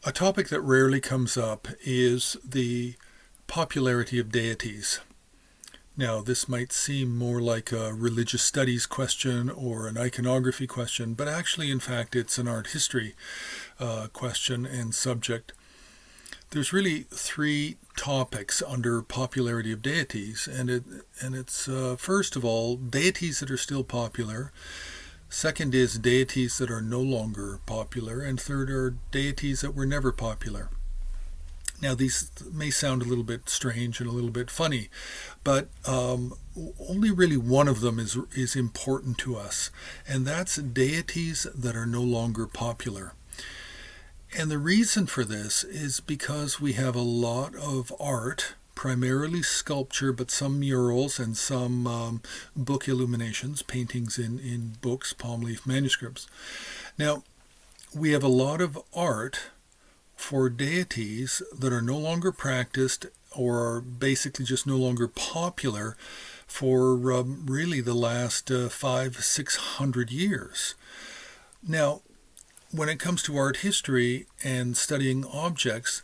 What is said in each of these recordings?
A topic that rarely comes up is the popularity of deities. Now, this might seem more like a religious studies question or an iconography question, but actually, in fact, it's an art history question and subject. There's really three topics under popularity of deities, and it's first of all, deities that are still popular. Second is deities that are no longer popular, and third are deities that were never popular. Now, these may sound a little bit strange and a little bit funny, but only really one of them is important to us, and that's deities that are no longer popular. And the reason for this is because we have a lot of art, primarily sculpture, but some murals and some book illuminations, paintings in books, palm leaf manuscripts. Now, we have a lot of art for deities that are no longer practiced or are basically just no longer popular for really the last 500-600 years. Now, when it comes to art history and studying objects,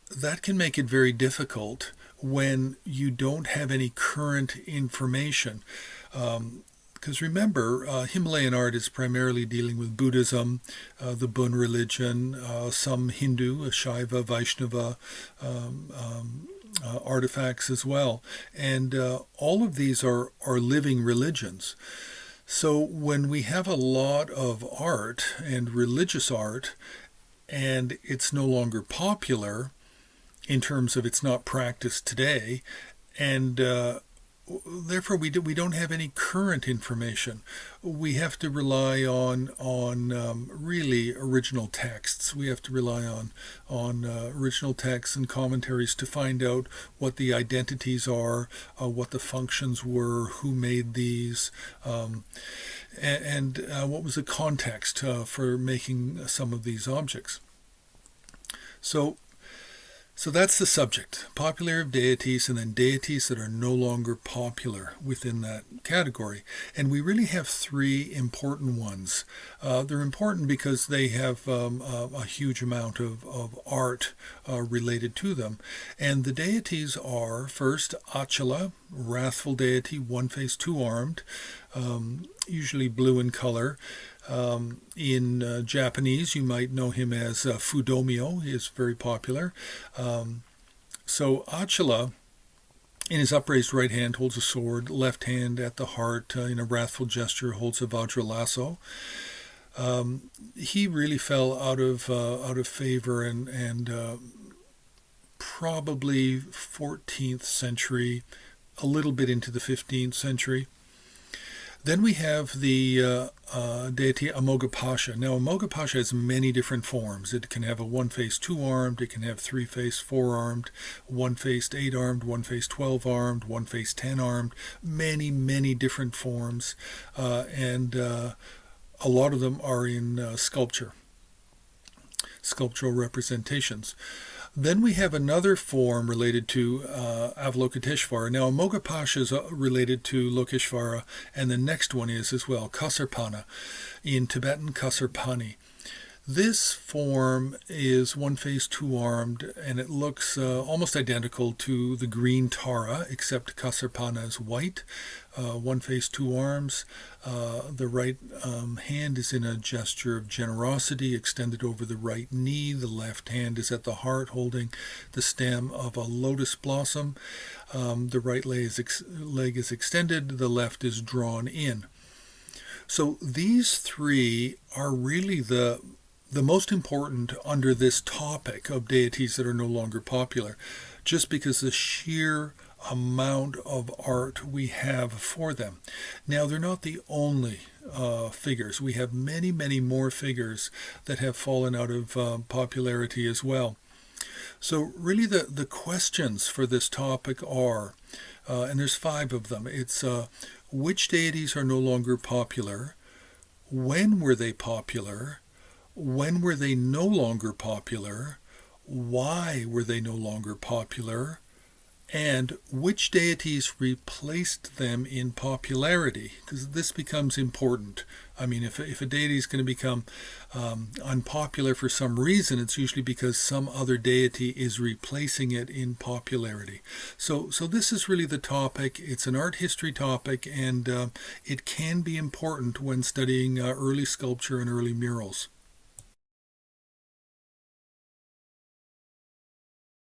that can make it very difficult when you don't have any current information. Because remember, Himalayan art is primarily dealing with Buddhism, the Bun religion, some Hindu, Shaiva, Vaishnava artifacts as well. And all of these are living religions. So when we have a lot of art and religious art, and it's no longer popular in terms of it's not practiced today, and therefore we don't have any current information. We have to rely on really original texts. We have to rely on original texts and commentaries to find out what the identities are, what the functions were, who made these, and what was the context for making some of these objects. So that's the subject, popularity of deities, and then deities that are no longer popular within that category. And we really have three important ones. They're important because they have a huge amount of art related to them. And the deities are, first, Achala, wrathful deity, one-faced, two-armed, usually blue in color. In Japanese, you might know him as Fudomyo. He is very popular. So Achala, in his upraised right hand, holds a sword. Left hand at the heart, in a wrathful gesture, holds a Vajra lasso. He really fell out of favor and probably 14th century, a little bit into the 15th century. Then we have the deity Amogapasha. Now, Amogapasha has many different forms. It can have a one-faced, two-armed. It can have three-faced, four-armed, one-faced, eight-armed, one-faced, 12-armed, one-faced, 10-armed. Many, many different forms. And a lot of them are in sculptural representations. Then we have another form related to Avalokiteshvara. Now, Amogapasha is related to Lokeshvara, and the next one is as well, Kasarpana, in Tibetan Kasarpani. This form is one-faced, two-armed, and it looks almost identical to the green Tara, except Kasarpana is white, one-faced, two arms. The right hand is in a gesture of generosity, extended over the right knee. The left hand is at the heart, holding the stem of a lotus blossom. The right leg is extended, the left is drawn in. So these three are really the most important under this topic of deities that are no longer popular, just because the sheer amount of art we have for them. Now, they're not the only figures. We have many, many more figures that have fallen out of popularity as well. So really the questions for this topic are, and there's 5 of them, it's which deities are no longer popular, when were they popular, when were they no longer popular? Why were they no longer popular? and which deities replaced them in popularity, because this becomes important. I mean, if a deity is going to become unpopular for some reason, it's usually because some other deity is replacing it in popularity. So this is really the topic. It's an art history topic, and it can be important when studying early sculpture and early murals.